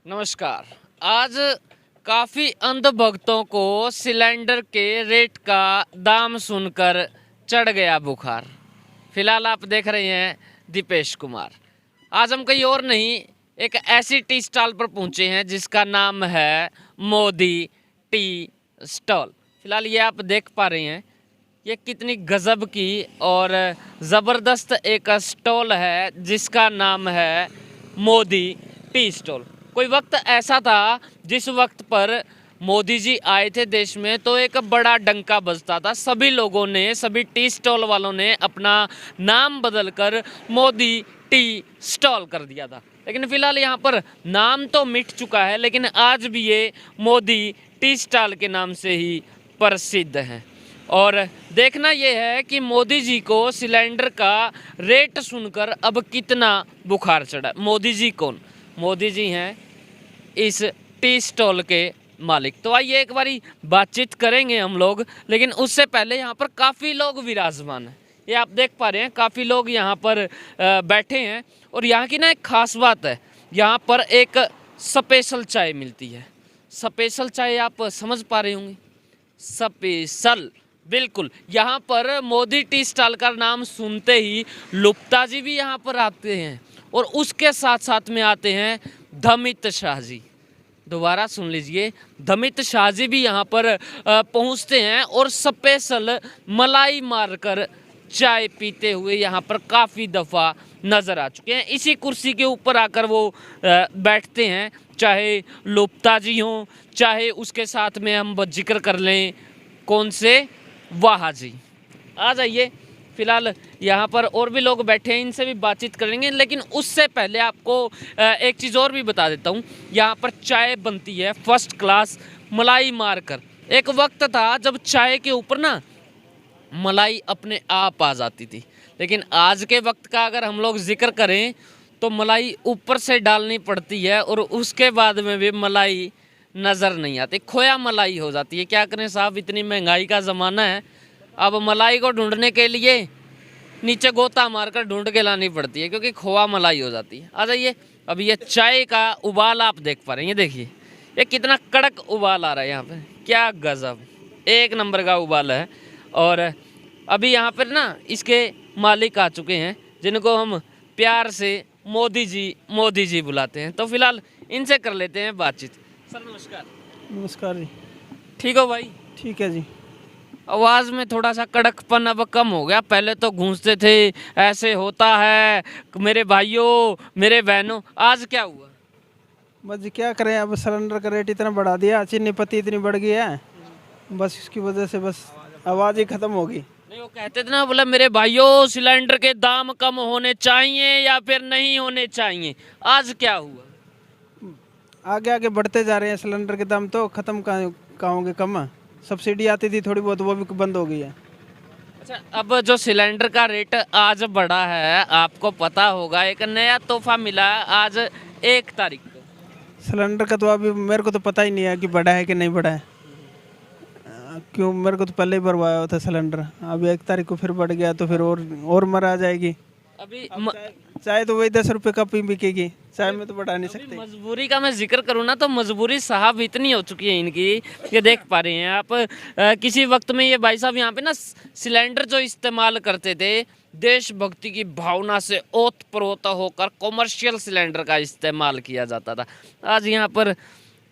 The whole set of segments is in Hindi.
नमस्कार। आज काफ़ी अंधभक्तों को सिलेंडर के रेट का दाम सुनकर चढ़ गया बुखार। फिलहाल आप देख रहे हैं दीपेश कुमार। आज हम कहीं और नहीं, एक ऐसी टी स्टॉल पर पहुंचे हैं जिसका नाम है मोदी टी स्टॉल। फिलहाल ये आप देख पा रहे हैं, ये कितनी गजब की और ज़बरदस्त एक स्टॉल है जिसका नाम है मोदी टी स्टॉल। कोई वक्त ऐसा था जिस वक्त पर मोदी जी आए थे देश में तो एक बड़ा डंका बजता था। सभी लोगों ने, सभी टी स्टॉल वालों ने अपना नाम बदलकर मोदी टी स्टॉल कर दिया था। लेकिन फिलहाल यहाँ पर नाम तो मिट चुका है, लेकिन आज भी ये मोदी टी स्टॉल के नाम से ही प्रसिद्ध हैं। और देखना ये है कि मोदी जी को सिलेंडर का रेट सुनकर अब कितना बुखार चढ़ा। मोदी जी कौन? मोदी जी हैं इस टी स्टॉल के मालिक। तो आइए एक बारी बातचीत करेंगे हम लोग, लेकिन उससे पहले यहाँ पर काफ़ी लोग विराजमान हैं। ये आप देख पा रहे हैं, काफ़ी लोग यहाँ पर बैठे हैं। और यहाँ की ना एक ख़ास बात है, यहाँ पर एक स्पेशल चाय मिलती है। स्पेशल चाय आप समझ पा रहे होंगे, स्पेशल। बिल्कुल, यहाँ पर मोदी टी स्टॉल का नाम सुनते ही लुप्ता जी भी यहाँ पर आते हैं और उसके साथ साथ में आते हैं धमित शाह जी। दोबारा सुन लीजिए, धमित शाह जी भी यहाँ पर पहुँचते हैं और स्पेशल मलाई मारकर चाय पीते हुए यहाँ पर काफ़ी दफ़ा नज़र आ चुके हैं। इसी कुर्सी के ऊपर आकर वो बैठते हैं, चाहे लुप्ता जी हों, चाहे उसके साथ में हम जिक्र कर लें कौन से, वाह जी। आ जाइए, फिलहाल यहाँ पर और भी लोग बैठे हैं, इनसे भी बातचीत करेंगे। लेकिन उससे पहले आपको एक चीज़ और भी बता देता हूँ। यहाँ पर चाय बनती है फर्स्ट क्लास मलाई मारकर। एक वक्त था जब चाय के ऊपर ना मलाई अपने आप आ जाती थी, लेकिन आज के वक्त का अगर हम लोग जिक्र करें तो मलाई ऊपर से डालनी पड़ती है और उसके बाद में भी मलाई नज़र नहीं आती, खोया मलाई हो जाती है। क्या करें साहब, इतनी महंगाई का ज़माना है, अब मलाई को ढूंढने के लिए नीचे गोता मारकर ढूंढ के लानी पड़ती है, क्योंकि खोआ मलाई हो जाती है। आ जाइए, अभी ये चाय का उबाल आप देख पा रहे हैं, ये देखिए ये कितना कड़क उबाल आ रहा है यहाँ पे, क्या गजब, एक नंबर का उबाल है। और अभी यहाँ पर ना इसके मालिक आ चुके हैं जिनको हम प्यार से मोदी जी बुलाते हैं। तो फिलहाल इनसे कर लेते हैं बातचीत। सर नमस्कार। नमस्कार जी। ठीक हो भाई? ठीक है जी। आवाज़ में थोड़ा सा कड़कपन अब कम हो गया, पहले तो गूंजते थे ऐसे होता है मेरे भाइयों मेरे बहनों, आज क्या हुआ? बस जी क्या करें, अब सिलेंडर का रेट इतना बढ़ा दिया, चीनी पत्ती इतनी बढ़ गई है, बस इसकी वजह से बस आवाज़ ही ख़त्म हो गई। नहीं, वो कहते थे ना, बोला मेरे भाइयों सिलेंडर के दाम कम होने चाहिए या फिर नहीं होने चाहिए, आज क्या हुआ? आगे आगे बढ़ते जा रहे हैं सिलेंडर के दाम, तो ख़त्म कहाँ होंगे, कम। सब्सिडी आती थी थोड़ी बहुत, वो भी बंद हो गई है। अच्छा, अब जो सिलेंडर का रेट आज बढ़ा है, आपको पता होगा एक नया तोहफा मिला आज 1 तारीख को। सिलेंडर का तो अभी मेरे को तो पता ही नहीं है कि बढ़ा है कि नहीं बढ़ा है। क्यों, मेरे को तो पहले ही भरवाया हुआ था सिलेंडर, अभी 1 तारीख को फिर बढ़ गया तो फिर और मर आ जाएगी। अभी चाय तो वही 10 रुपये का पी बिकेगी, चाय में तो बढ़ा नहीं सकते। मजबूरी का मैं जिक्र करूँ ना, तो मजबूरी साहब इतनी हो चुकी है इनकी, ये देख पा रहे हैं आप। किसी वक्त में ये भाई साहब यहाँ पे ना सिलेंडर जो इस्तेमाल करते थे, देशभक्ति की भावना से ओतप्रोत होकर कॉमर्शियल सिलेंडर का इस्तेमाल किया जाता था। आज यहाँ पर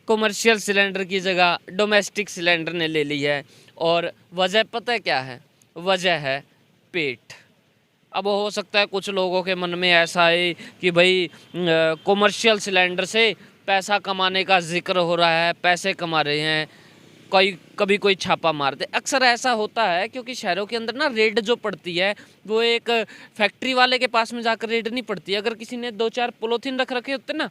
कॉमर्शियल सिलेंडर की जगह डोमेस्टिक सिलेंडर ने ले ली है। और वजह पता है क्या है? वजह है पेट। अब हो सकता है कुछ लोगों के मन में ऐसा है कि भाई कॉमर्शियल सिलेंडर से पैसा कमाने का जिक्र हो रहा है, पैसे कमा रहे हैं, कभी कोई छापा मार दे। अक्सर ऐसा होता है क्योंकि शहरों के अंदर ना रेड जो पड़ती है वो एक फैक्ट्री वाले के पास में जाकर रेड नहीं पड़ती। अगर किसी ने 2-4 पॉलीथीन रख रखे होते ना,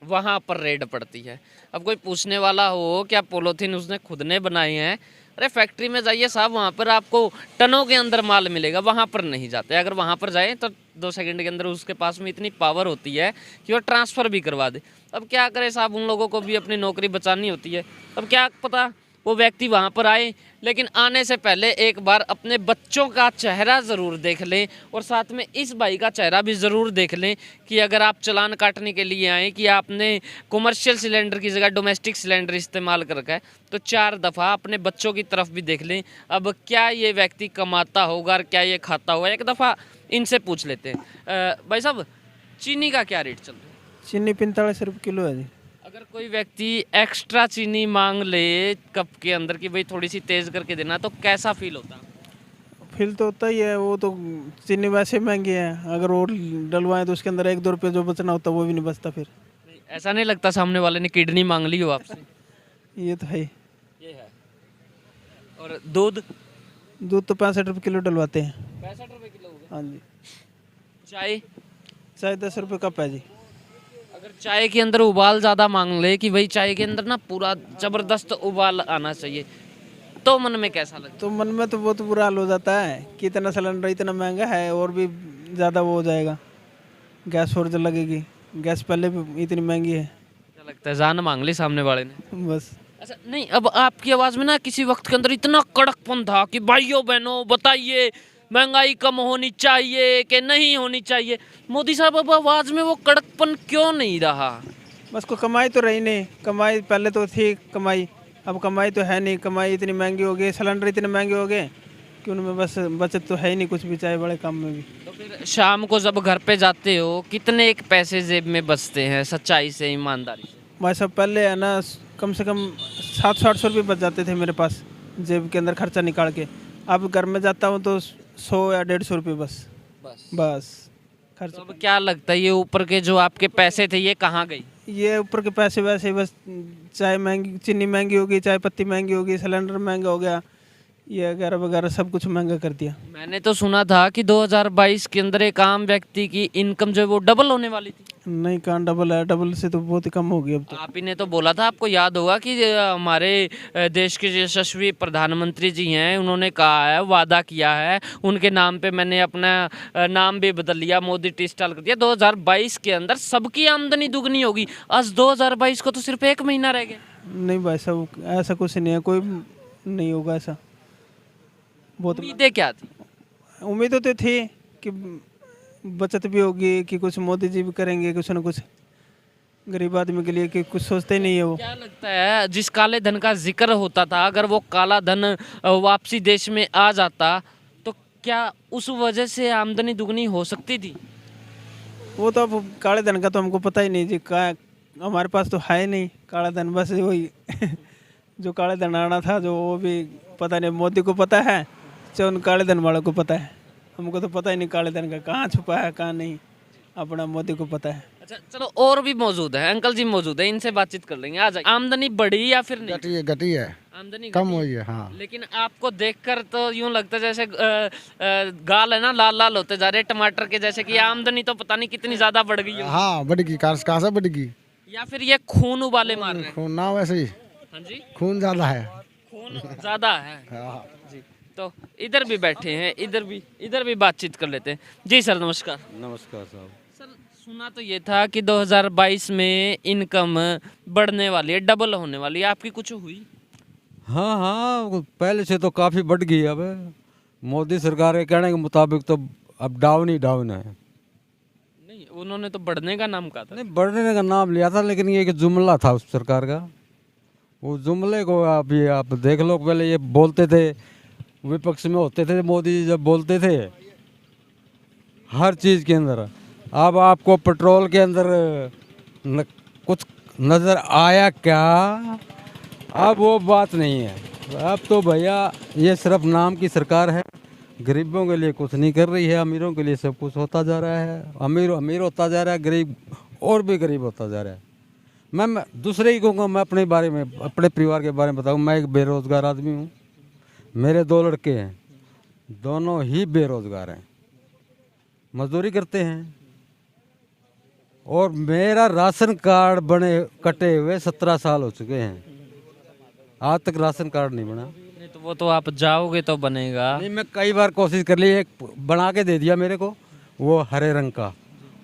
वहाँ पर रेड पड़ती है। अब कोई पूछने वाला हो क्या पॉलीथीन उसने खुद ने बनाए हैं? अरे फैक्ट्री में जाइए साहब, वहाँ पर आपको टनों के अंदर माल मिलेगा, वहाँ पर नहीं जाते। अगर वहाँ पर जाएं तो 2 सेकंड के अंदर उसके पास में इतनी पावर होती है कि वो ट्रांसफ़र भी करवा दे। अब क्या करें साहब, उन लोगों को भी अपनी नौकरी बचानी होती है। अब क्या पता वो व्यक्ति वहाँ पर आए, लेकिन आने से पहले एक बार अपने बच्चों का चेहरा ज़रूर देख लें और साथ में इस भाई का चेहरा भी ज़रूर देख लें कि अगर आप चालान काटने के लिए आए कि आपने कॉमर्शियल सिलेंडर की जगह डोमेस्टिक सिलेंडर इस्तेमाल कर रखा है, तो 4 दफ़ा अपने बच्चों की तरफ भी देख लें। अब क्या ये व्यक्ति कमाता होगा और क्या ये खाता होगा, एक दफ़ा इनसे पूछ लेते हैं। भाई साहब, चीनी का क्या रेट चल रहा है? चीनी 45 रुपये किलो है जी। अगर कोई व्यक्ति एक्स्ट्रा चीनी मांग ले कप के अंदर कि भाई थोड़ी सी तेज़ करके देना, तो कैसा फील होता है? फील तो होता ही है, वो तो चीनी वैसे महंगी है, अगर वो डलवाएं तो उसके अंदर 1-2 रुपये जो बचना होता है वो भी नहीं बचता फिर। ऐसा नहीं लगता सामने वाले ने किडनी मांग ली हो आपसे? ये तो है ही। ये है। और दूध? दूध तो 65 रुपये किलो डलवाते हैं। 65 रुपये किलो हो गया। हाँ जी। चाय? चाय 10 रुपये कप है जी। अगर चाय के अंदर उबाल ज़्यादा मांग ले कि भाई चाय के अंदर ना पूरा ज़बरदस्त उबाल आना चाहिए, तो मन में कैसा लगता तो मन में तो बहुत बुरा हाल हो जाता है कि इतना सिलेंडर इतना महंगा है और भी ज़्यादा वो हो जाएगा, गैस और जो लगेगी, गैस पहले भी इतनी महंगी है। है? क्या लगता है जान मांग ली सामने वाले ने? बस अच्छा नहीं, अब आपकी आवाज़ में ना किसी वक्त के अंदर इतना कड़कपन था कि भाइयों बहनों बताइए महंगाई कम होनी चाहिए कि नहीं होनी चाहिए। मोदी साहब अब आवाज़ में वो कड़कपन क्यों नहीं रहा? बस को कमाई तो रही नहीं, कमाई पहले तो थी कमाई, अब कमाई तो है नहीं, कमाई इतनी महंगी हो गई, सिलेंडर इतने महंगे हो गए कि उनमें बस बचत तो है ही नहीं कुछ भी, चाहे बड़े काम में भी। तो फिर शाम को जब घर पे जाते हो कितने एक पैसे जेब में बचते हैं सच्चाई से, ईमानदारी से? भाई साहब पहले है ना कम से कम 700-800 रुपये बच जाते थे मेरे पास जेब के अंदर खर्चा निकाल के। अब घर में जाता हूँ तो 100 या 150 रुपये बस बस खर्च। तो अब क्या लगता है ये ऊपर के जो आपके पैसे थे ये कहाँ गई? ये ऊपर के पैसे वैसे ही बस, चाय महंगी, चीनी महंगी होगी, चाय पत्ती महंगी होगी, सिलेंडर महंगा हो गया, ये वगैरह वगैरह सब कुछ महंगा कर दिया। मैंने तो सुना था कि 2022 के अंदर एक आम व्यक्ति की इनकम जो है वो डबल होने वाली थी। नहीं, कहाँ डबल है, डबल से तो बहुत ही कम हो गई अब तो। आप ही ने तो बोला था, आपको याद होगा कि हमारे देश के यशस्वी प्रधानमंत्री जी हैं, उन्होंने कहा है, वादा किया है, उनके नाम पे मैंने अपना नाम भी बदल लिया, मोदी टी स्टॉल कर दिया। 2022 के अंदर सबकी आमदनी दुगनी होगी। आज 2022 को तो सिर्फ 1 महीना रह गया। नहीं भाई साहब ऐसा कुछ नहीं है, कोई नहीं होगा ऐसा। बहुत उम्मीदें क्या थी? उम्मीदें तो थी कि बचत भी होगी, कि कुछ मोदी जी भी करेंगे कुछ ना कुछ गरीब आदमी के लिए, कि कुछ सोचते ही नहीं है वो। क्या लगता है जिस काले धन का जिक्र होता था, अगर वो काला धन वापसी देश में आ जाता तो क्या उस वजह से आमदनी दुगनी हो सकती थी? वो तो अब काले धन का तो हमको पता ही नहीं जी, का हमारे पास तो है ही नहीं काला धन, बस वही जो काले धन आना था जो वो भी पता नहीं, मोदी को पता है चाहे उन काले धन वालों को पता है, हमको तो पता ही नहीं काले धन का कहाँ छुपा है कहाँ नहीं, अपना मोदी को पता है। अच्छा चलो, और भी मौजूद है, अंकल जी मौजूद है, इनसे बाततचीत कर लेंगे। आ जाइए। आमदनी बढ़ी या फिर नहीं? घटी है, आमदनी कम घटी? हुई है। हाँ, लेकिन आपको देखकर तो यूं लगता है जैसे गाल है ना लाल लाल होते जा रहे टमाटर के जैसे, कि आमदनी तो पता नहीं कितनी ज्यादा बढ़ गई हो। हाँ बढ़ेगी, कहाँ से बढ़ेगी? या फिर ये खून उबाले मार रहे हैं? खून ना वैसे ही, हाँ जी, खून ज्यादा है। खून ज्यादा है हाँ। जी। तो इधर भी बैठे हैं, इधर भी बातचीत कर लेते हैं। जी सर नमस्कार। नमस्कार साहब। सर सुना तो ये था कि 2022 में इनकम बढ़ने वाली है, डबल होने वाली है, आपकी कुछ हुई? हाँ हाँ, पहले से तो काफ़ी बढ़ गई। अब मोदी सरकार के कहने के मुताबिक तो अब डाउन ही डाउन है। नहीं, उन्होंने तो बढ़ने का नाम कहा था। नहीं, बढ़ने का नाम लिया था, लेकिन ये एक जुमला था उस सरकार का। वो जुमले को अभी आप देख लो, पहले ये बोलते थे, विपक्ष में होते थे मोदी जी जब बोलते थे हर चीज़ के अंदर, अब आपको पेट्रोल के अंदर कुछ नज़र आया क्या? अब वो बात नहीं है। अब तो भैया ये सिर्फ नाम की सरकार है, गरीबों के लिए कुछ नहीं कर रही है, अमीरों के लिए सब कुछ होता जा रहा है। अमीर अमीर होता जा रहा है, गरीब और भी गरीब होता जा रहा है। मैं दूसरे ही कहूँगा, मैं अपने बारे में, अपने परिवार के बारे में बताऊँ। मैं एक बेरोज़गार आदमी हूँ, मेरे 2 लड़के हैं, दोनों ही बेरोज़गार हैं, मजदूरी करते हैं, और मेरा राशन कार्ड बने कटे हुए 17 साल हो चुके हैं, आज तक राशन कार्ड नहीं बना। नहीं तो वो तो आप जाओगे तो बनेगा। नहीं, मैं कई बार कोशिश कर ली, एक बना के दे दिया मेरे को, वो हरे रंग का,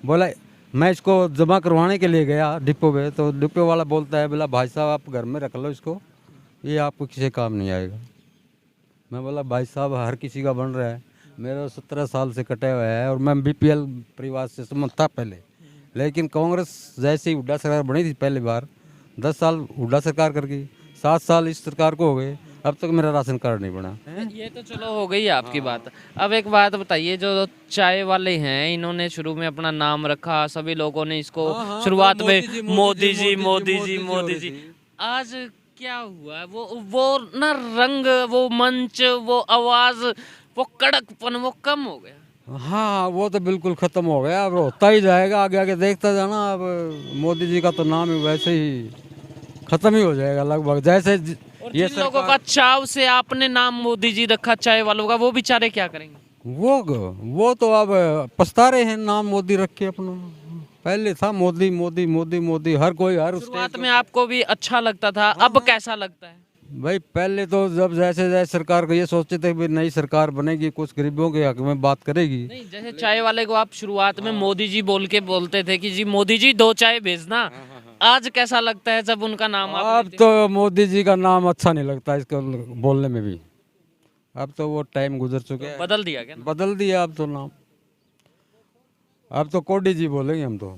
बोला मैं इसको जमा करवाने के लिए गया डिपो पे, तो डिपो वाला बोलता है, बोला भाई साहब आप घर में रख लो इसको, ये आपको किसी काम नहीं आएगा। मैं बोला भाई साहब हर किसी का बन रहा है, मेरा 17 साल से कटा हुआ है और मैं बीपीएल परिवार से संबंध था पहले, लेकिन कांग्रेस जैसे ही हुड्डा सरकार बनी थी पहली बार 10 साल हुड्डा सरकार कर गई, 7 साल इस सरकार को हो गए, अब तक मेरा राशन कार्ड नहीं बना। ये तो चलो हो गई आपकी बात। अब एक बात बताइए, जो चाय वाले हैं इन्होंने शुरू में अपना नाम रखा, सभी लोगों ने इसको शुरुआत में मोदी जी मोदी जी मोदी जी, आज क्या हुआ है? वो ना रंग, वो मंच, वो आवाज, वो कड़कपन वो कम हो गया। हाँ वो तो बिल्कुल ख़त्म हो गया, अब होता ही जाएगा, आगे आगे देखता जाना। अब मोदी जी का तो नाम ही वैसे ही ख़त्म ही हो जाएगा लगभग। जैसे और ये जिन लोगों का चाव से आपने नाम मोदी जी रखा चाय वालों का, वो बेचारे क्या करेंगे? वो तो अब पछता रहे हैं नाम मोदी रख के अपना। पहले था मोदी मोदी मोदी मोदी, हर कोई हर शुरुआत में आपको भी अच्छा लगता था, अब कैसा लगता है? भाई पहले तो जब जैसे जैसे सरकार को ये सोचते थे कि नई सरकार बनेगी, कुछ गरीबों के हक में बात करेगी। नहीं, जैसे चाय वाले को आप शुरुआत में मोदी जी बोल के बोलते थे कि जी मोदी जी 2 चाय भेजना, आज कैसा लगता है जब उनका नाम आप अब तो मोदी जी का नाम अच्छा नहीं लगता इसको बोलने में भी। अब तो वो टाइम गुजर चुके हैं, बदल दिया क्या? बदल दिया अब तो नाम। अब तो कोडी जी बोलेंगे हम तो।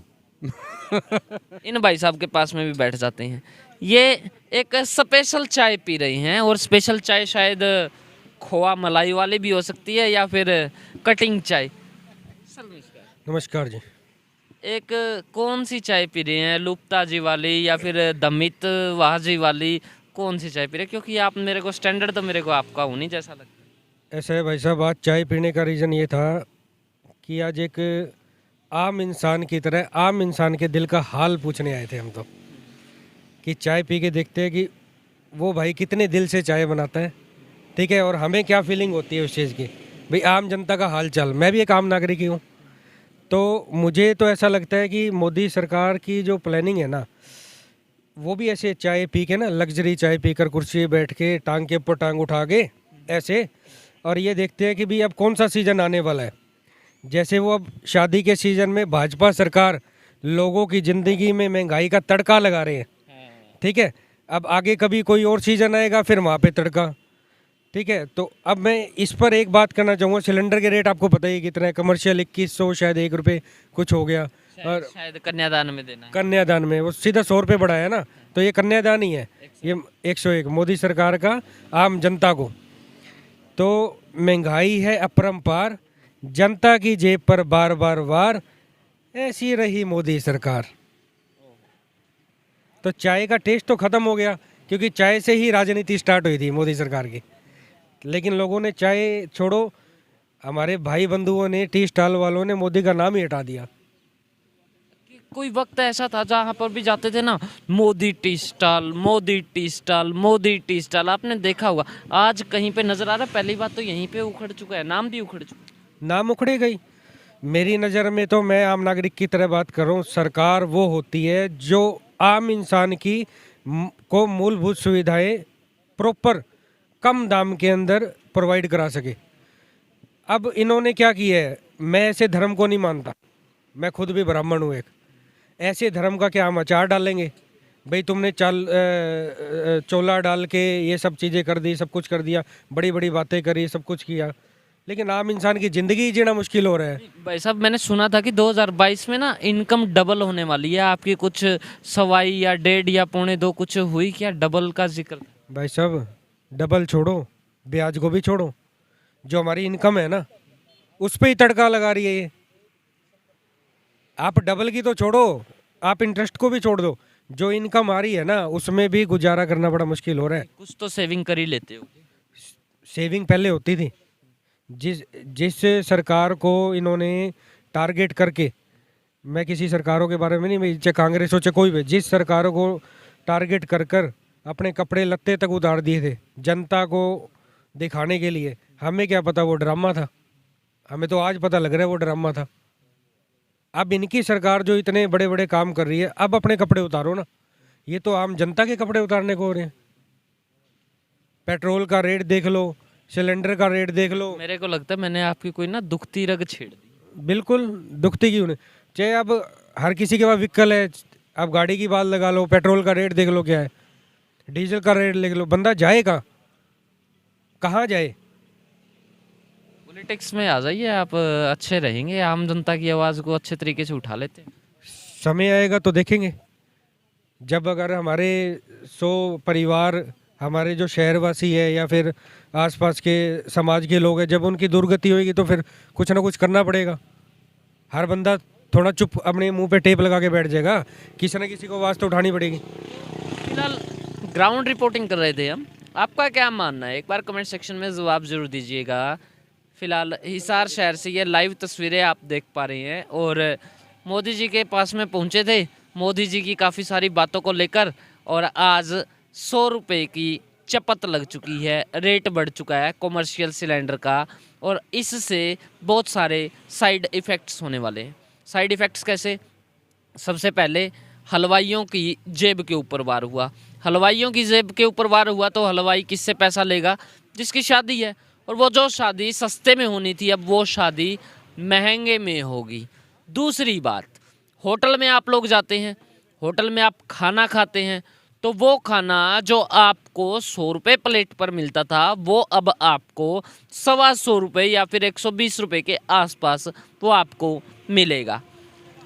इन भाई साहब के पास में भी बैठ जाते हैं। ये एक स्पेशल चाय पी रही हैं, और स्पेशल चाय शायद खोआ मलाई वाली भी हो सकती है या फिर कटिंग चाय। नमस्कार जी। एक कौन सी चाय पी रही हैं, लुप्ता जी वाली या फिर दमित वाह जी वाली, कौन सी चाय पी रहे हैं? क्योंकि आप मेरे को स्टैंडर्ड तो मेरे को आपका होनी जैसा लगता है। ऐसा है भाई साहब, आज चाय पीने का रीज़न ये था कि आज एक आम इंसान की तरह आम इंसान के दिल का हाल पूछने आए थे हम तो, कि चाय पी के देखते हैं कि वो भाई कितने दिल से चाय बनाता है, ठीक है, और हमें क्या फीलिंग होती है उस चीज़ की। भाई आम जनता का हाल चाल, मैं भी एक आम नागरिक ही हूँ, तो मुझे तो ऐसा लगता है कि मोदी सरकार की जो प्लानिंग है ना, वो भी ऐसे चाय पी के ना, लग्जरी चाय पीकर कुर्सी पे बैठ के टांग के ऊपर टांग उठा के ऐसे, और ये देखते हैं कि भाई अब कौन सा सीज़न आने वाला है। जैसे वो अब शादी के सीज़न में भाजपा सरकार लोगों की ज़िंदगी में महंगाई का तड़का लगा रहे हैं, ठीक है। अब आगे कभी कोई और सीज़न आएगा, फिर वहाँ पे तड़का, ठीक है। तो अब मैं इस पर एक बात करना चाहूँगा, सिलेंडर के रेट आपको पता ही कितना है, कमर्शियल 2100 शायद 1 रुपये कुछ हो गया, और शायद कन्यादान में देना है। कन्यादान में वो सीधा 100 रुपये बढ़ाया ना, तो ये कन्यादान ही है, ये 101 मोदी सरकार का आम जनता को। तो महंगाई है अपरंपार, जनता की जेब पर बार बार वार, ऐसी रही मोदी सरकार। तो चाय का टेस्ट तो ख़त्म हो गया, क्योंकि चाय से ही राजनीति स्टार्ट हुई थी मोदी सरकार की। लेकिन लोगों ने चाय छोड़ो, हमारे भाई बंधुओं ने, टी स्टॉल वालों ने मोदी का नाम ही हटा दिया। कोई वक्त ऐसा था जहाँ पर भी जाते थे ना, Modi tea stall, Modi tea stall, Modi tea stall, आपने देखा होगा। आज कहीं पे नजर आ रहा है? पहली बात तो यहीं पे उखड़ चुका है, नाम भी उखड़ चुका है। नाम उखड़े गई। मेरी नज़र में तो, मैं आम नागरिक की तरह बात कर रहा हूँ, सरकार वो होती है जो आम इंसान की को मूलभूत सुविधाएं प्रॉपर कम दाम के अंदर प्रोवाइड करा सके। अब इन्होंने क्या किया है, मैं ऐसे धर्म को नहीं मानता, मैं खुद भी ब्राह्मण हूँ एक, ऐसे धर्म का क्या हम अचार डालेंगे? भाई तुमने चोला डाल के ये सब चीज़ें कर दी, सब कुछ कर दिया, बड़ी बड़ी बातें करी, सब कुछ किया, लेकिन आम इंसान की ज़िंदगी जीना मुश्किल हो रहा है। भाई साहब, मैंने सुना था कि 2022 में ना इनकम डबल होने वाली है आपकी, कुछ 1.25 या 1.5 या 1.25 कुछ हुई क्या? डबल का जिक्र। भाई साहब डबल छोड़ो, ब्याज को भी छोड़ो, जो हमारी इनकम है ना उस पे ही तड़का लगा रही है ये। आप डबल की तो छोड़ो, आप इंटरेस्ट को भी छोड़ दो, जो इनकम आ रही है ना उसमें भी गुजारा करना बड़ा मुश्किल हो रहा है। कुछ तो सेविंग कर ही लेते हो। सेविंग पहले होती थी, जिस सरकार को इन्होंने टारगेट करके, मैं किसी सरकारों के बारे में नहीं, चाहे कांग्रेस हो चाहे कोई भी, जिस सरकारों को टारगेट कर कर अपने कपड़े लत्ते तक उतार दिए थे जनता को दिखाने के लिए, हमें क्या पता वो ड्रामा था, हमें तो आज पता लग रहा है वो ड्रामा था। अब इनकी सरकार जो इतने बड़े बड़े काम कर रही है, अब अपने कपड़े उतारो ना, ये तो आम जनता के कपड़े उतारने को हो रहे हैं। पेट्रोल का रेट देख लो, सिलेंडर का रेट देख लो। मेरे को लगता है मैंने आपकी कोई ना दुखती रग छेड़ दी। बिल्कुल दुखती क्यों नहीं, चाहे अब हर किसी के पास व्हीकल है, अब गाड़ी की बात लगा लो, पेट्रोल का रेट देख लो क्या है। डीजल का रेट लिख लो, बंदा जाए कहाँ जाए। पॉलिटिक्स में आ जाइए आप, अच्छे रहेंगे, आम जनता की आवाज़ को अच्छे तरीके से उठा लेते हैं। समय आएगा तो देखेंगे, जब अगर हमारे 100 परिवार, हमारे जो शहरवासी है या फिर आसपास के समाज के लोग हैं, जब उनकी दुर्गति होगी तो फिर कुछ ना कुछ करना पड़ेगा। हर बंदा थोड़ा चुप अपने मुंह पे टेप लगा के बैठ जाएगा, किसी न किसी को आवाज़ तो उठानी पड़ेगी। फिलहाल ग्राउंड रिपोर्टिंग कर रहे थे हम, आपका क्या मानना है, एक बार कमेंट सेक्शन में जवाब जरूर दीजिएगा। फिलहाल हिसार शहर से ये लाइव तस्वीरें आप देख पा रहे हैं और मोदी जी के पास में पहुंचे थे, मोदी जी की काफ़ी सारी बातों को लेकर, और आज 100 रुपये की चपत लग चुकी है, रेट बढ़ चुका है कॉमर्शियल सिलेंडर का, और इससे बहुत सारे साइड इफ़ेक्ट्स होने वाले हैं। साइड इफ़ेक्ट्स कैसे? सबसे पहले हलवाइयों की जेब के ऊपर वार हुआ। हलवाइयों की जेब के ऊपर वार हुआ तो हलवाई किससे पैसा लेगा? जिसकी शादी है, और वो जो शादी सस्ते में होनी थी अब वो शादी महंगे में होगी। दूसरी बात, होटल में आप लोग जाते हैं, होटल में आप खाना खाते हैं, तो वो खाना जो आपको 100 रुपये प्लेट पर मिलता था वो अब आपको 125 रुपये या फिर 120 रुपये के आसपास वो आपको मिलेगा।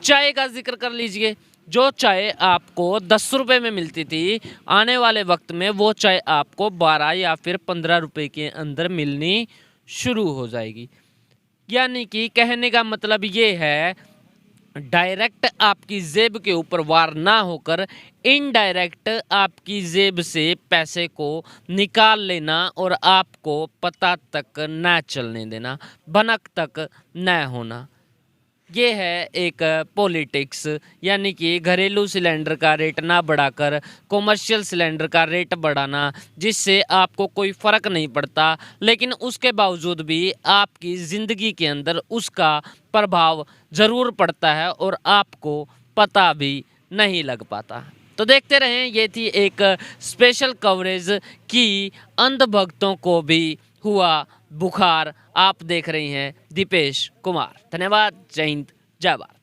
चाय का जिक्र कर लीजिए, जो चाय आपको 10 रुपये में मिलती थी, आने वाले वक्त में वो चाय आपको 12 या फिर 15 रुपये के अंदर मिलनी शुरू हो जाएगी। यानी कि कहने का मतलब ये है, डायरेक्ट आपकी जेब के ऊपर वार ना होकर इनडायरेक्ट आपकी जेब से पैसे को निकाल लेना और आपको पता तक न चलने देना, भनक तक न होना, ये है एक पॉलिटिक्स। यानी कि घरेलू सिलेंडर का रेट ना बढ़ाकर कॉमर्शियल सिलेंडर का रेट बढ़ाना, जिससे आपको कोई फ़र्क नहीं पड़ता, लेकिन उसके बावजूद भी आपकी ज़िंदगी के अंदर उसका प्रभाव ज़रूर पड़ता है और आपको पता भी नहीं लग पाता। तो देखते रहें, ये थी एक स्पेशल कवरेज कि अंधभक्तों को भी हुआ बुखार। आप देख रही हैं दीपेश कुमार। धन्यवाद। जय हिंद, जय भारत।